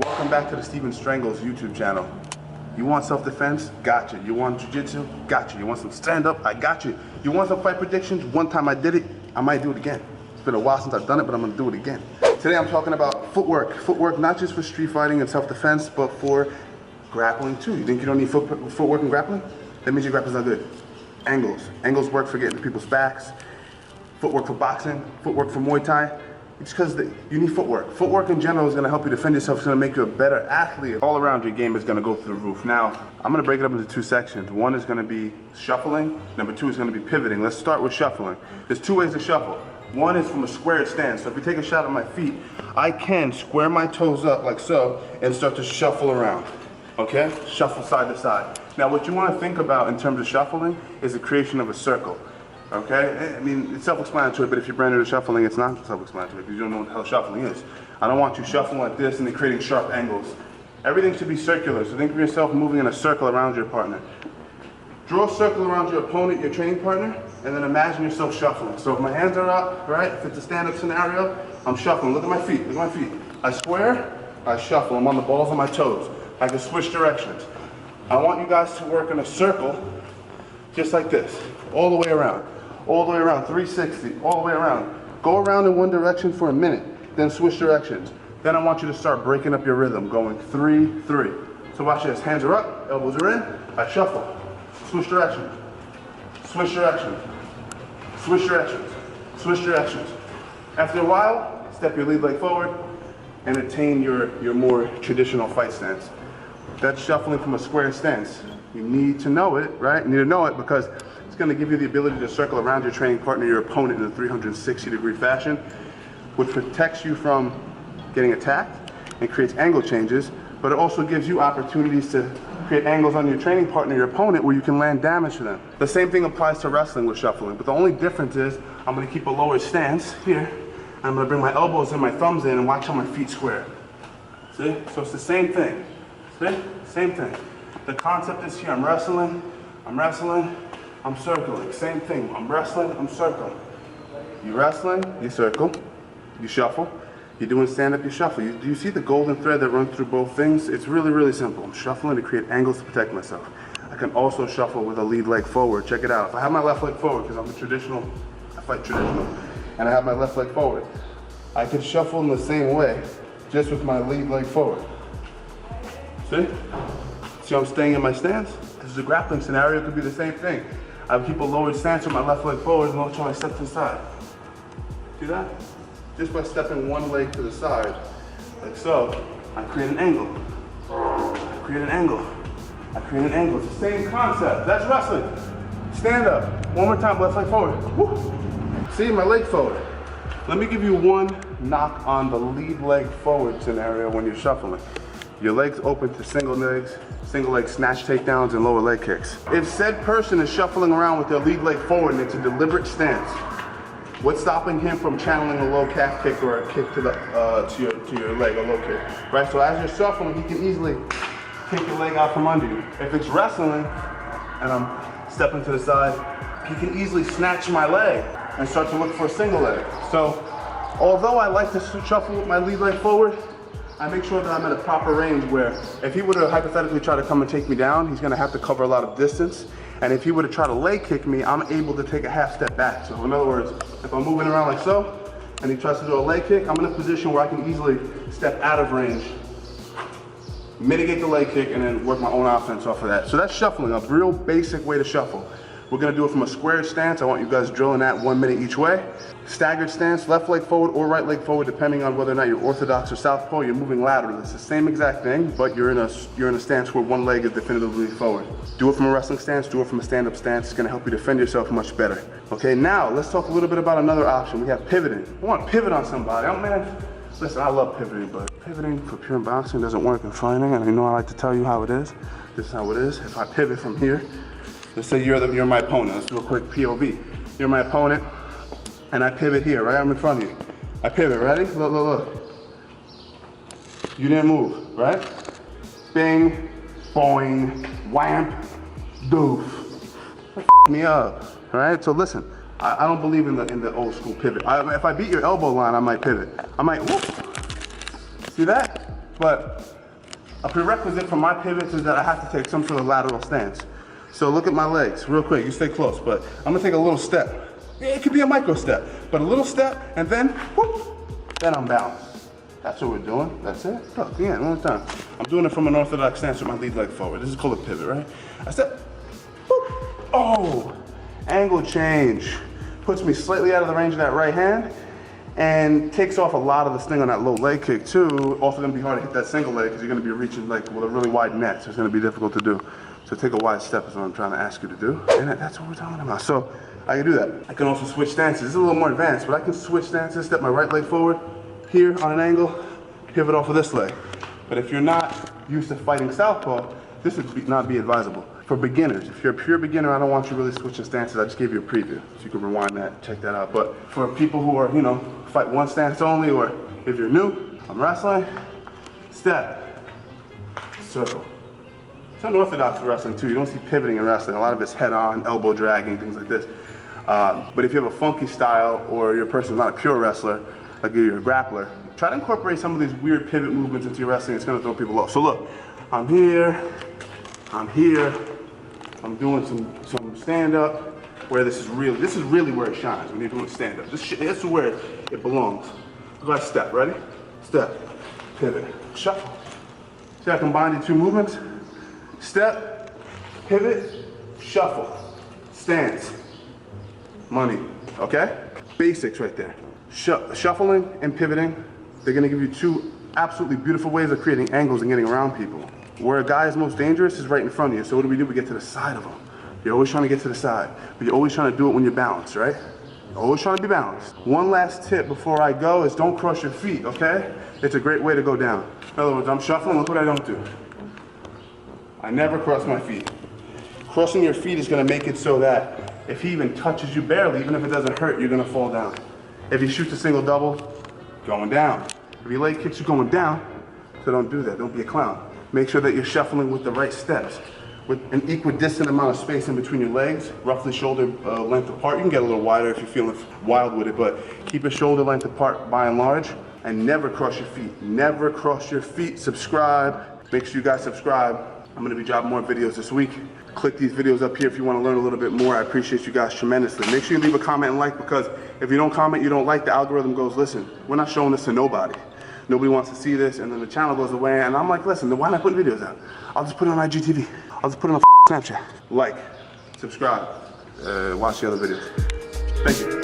Welcome back to the Steven Strangles YouTube channel. You want self-defense? Got you. You want jiu-jitsu? Got you. You want some stand-up? I got you. You want some fight predictions? One time I did it, I might do it again. It's been a while since I've done it, but I'm gonna do it again. Today I'm talking about footwork. Footwork not just for street fighting and self-defense, but for grappling too. You think you don't need footwork and grappling? That means your grappling's not good. Angles. Angles work for getting to people's backs. Footwork for boxing. Footwork for Muay Thai. It's because you need footwork. Footwork in general is going to help you defend yourself. It's going to make you a better athlete. All around your game is going to go through the roof. Now, I'm going to break it up into two sections. One is going to be shuffling. Number two is going to be pivoting. Let's start with shuffling. There's two ways to shuffle. One is from a squared stance. So if you take a shot at my feet, I can square my toes up like so and start to shuffle around. Okay? Shuffle side to side. Now, what you want to think about in terms of shuffling is the creation of a circle. Okay? I mean, it's self-explanatory, but if you're brand new to shuffling, it's not self-explanatory because you don't know what the hell shuffling is. I don't want you shuffling like this and then creating sharp angles. Everything should be circular, so think of yourself moving in a circle around your partner. Draw a circle around your opponent, your training partner, and then imagine yourself shuffling. So if my hands are up, right, if it's a stand-up scenario, I'm shuffling. Look at my feet, look at my feet. I square, I shuffle. I'm on the balls of my toes. I can switch directions. I want you guys to work in a circle, just like this, all the way around. All the way around, 360, all the way around. Go around in one direction for a minute, then switch directions. Then I want you to start breaking up your rhythm, going 3-3. So watch this, hands are up, elbows are in, I shuffle. Switch directions, switch directions, switch directions, switch directions. After a while, step your lead leg forward and attain your more traditional fight stance. That's shuffling from a square stance. You need to know it, right? You need to know it because it's going to give you the ability to circle around your training partner, your opponent in a 360-degree fashion, which protects you from getting attacked and creates angle changes, but it also gives you opportunities to create angles on your training partner, your opponent, where you can land damage to them. The same thing applies to wrestling with shuffling, but the only difference is I'm going to keep a lower stance here, and I'm going to bring my elbows and my thumbs in and watch how my feet square. See? So it's the same thing. See? Same thing. The concept is here, I'm wrestling, I'm circling. Same thing, I'm wrestling, I'm circling. You wrestling, you circle, you shuffle. You're doing stand-up, you shuffle. Do you see the golden thread that runs through both things? It's really, really simple. I'm shuffling to create angles to protect myself. I can also shuffle with a lead leg forward. Check it out. If I have my left leg forward, because I'm a traditional, I fight traditional, and I have my left leg forward, I can shuffle in the same way, just with my lead leg forward. See? See I'm staying in my stance? This is a grappling scenario, it could be the same thing. I would keep a lowered stance with my left leg forward and watch how I step to the side. See that? Just by stepping one leg to the side, like so, I create an angle. I create an angle. I create an angle. It's the same concept. That's wrestling. Stand up. One more time, left leg forward. Woo. See, my leg forward. Let me give you one knock on the lead leg forward scenario when you're shuffling. Your legs open to single leg snatch takedowns and lower leg kicks. If said person is shuffling around with their lead leg forward and it's a deliberate stance, what's stopping him from channeling a low calf kick or a kick to your leg, a low kick, right? So as you're shuffling, he can easily kick your leg out from under you. If it's wrestling and I'm stepping to the side, he can easily snatch my leg and start to look for a single leg. So although I like to shuffle with my lead leg forward, I make sure that I'm at a proper range where if he were to hypothetically try to come and take me down, he's gonna have to cover a lot of distance. And if he were to try to leg kick me, I'm able to take a half step back. So in other words, if I'm moving around like so, and he tries to do a leg kick, I'm in a position where I can easily step out of range, mitigate the leg kick, and then work my own offense off of that. So that's shuffling, a real basic way to shuffle. We're gonna do it from a square stance. I want you guys drilling that 1 minute each way. Staggered stance, left leg forward or right leg forward, depending on whether or not you're orthodox or southpaw, you're moving laterally. It's the same exact thing, but you're in a stance where one leg is definitively forward. Do it from a wrestling stance, do it from a stand-up stance. It's gonna help you defend yourself much better. Okay, now let's talk a little bit about another option. We have pivoting. I wanna pivot on somebody. Oh man, listen, I love pivoting, but pivoting for pure boxing doesn't work in fighting, and I know I like to tell you how it is. This is how it is. If I pivot from here, let's say you're my opponent. Let's do a quick POV. You're my opponent, and I pivot here, right? I'm in front of you. I pivot, ready? Look, look, look. You didn't move, right? Bing, boing, wham, doof. F me up, right? So listen, I don't believe in the old school pivot. If I beat your elbow line, I might pivot. I might, whoop. See that? But a prerequisite for my pivots is that I have to take some sort of lateral stance. So look at my legs, real quick, you stay close, but I'm gonna take a little step. It could be a micro step, but a little step, and then, whoop, then I'm balanced. That's what we're doing, that's it. Look, again, one more time. I'm doing it from an orthodox stance with my lead leg forward. This is called a pivot, right? I step, whoop, oh, angle change. Puts me slightly out of the range of that right hand, and takes off a lot of the sting on that low leg kick too. Also gonna be hard to hit that single leg because you're gonna be reaching like with a really wide net, so it's gonna be difficult to do. So take a wide step is what I'm trying to ask you to do. And that's what we're talking about. So I can do that. I can also switch stances. This is a little more advanced, but I can switch stances, step my right leg forward, here on an angle, pivot off of this leg. But if you're not used to fighting southpaw, this would not be advisable. For beginners, if you're a pure beginner, I don't want you really switching stances. I just gave you a preview, so you can rewind that, check that out. But for people who are, you know, fight one stance only, or if you're new, I'm wrestling, step, circle. It's unorthodox wrestling too. You don't see pivoting in wrestling. A lot of it's head on, elbow dragging, things like this. But if you have a funky style, or you're a person who's not a pure wrestler, like you're a grappler, try to incorporate some of these weird pivot movements into your wrestling. It's gonna throw people off. So look, I'm here, I'm doing some stand-up, where this is really where it shines, when you're doing stand-up. This is where it belongs. Go ahead, step, ready? Step, pivot, shuffle. See how I combined the two movements? Step, pivot, shuffle, stance, money, okay? Basics right there. Shuffling and pivoting, they're gonna give you two absolutely beautiful ways of creating angles and getting around people. Where a guy is most dangerous is right in front of you. So what do? We get to the side of him. You're always trying to get to the side, but you're always trying to do it when you're balanced, right? You're always trying to be balanced. One last tip before I go is don't cross your feet, okay? It's a great way to go down. In other words, I'm shuffling, look what I don't do. I never cross my feet. Crossing your feet is gonna make it so that if he even touches you barely, even if it doesn't hurt, you're gonna fall down. If he shoots a single double, going down. If he leg kicks you, going down. So don't do that, don't be a clown. Make sure that you're shuffling with the right steps, with an equidistant amount of space in between your legs, roughly shoulder length apart. You can get a little wider if you're feeling wild with it, but keep it shoulder length apart by and large, and never cross your feet. Never cross your feet. Subscribe. Make sure you guys subscribe. I'm gonna be dropping more videos this week. Click these videos up here if you wanna learn a little bit more. I appreciate you guys tremendously. Make sure you leave a comment and like, because if you don't comment, you don't like, the algorithm goes, listen, we're not showing this to nobody. Nobody wants to see this, and then the channel goes away, and I'm like, listen, then why not put videos out? I'll just put it on IGTV. I'll just put it on Snapchat. Like, subscribe, watch the other videos. Thank you.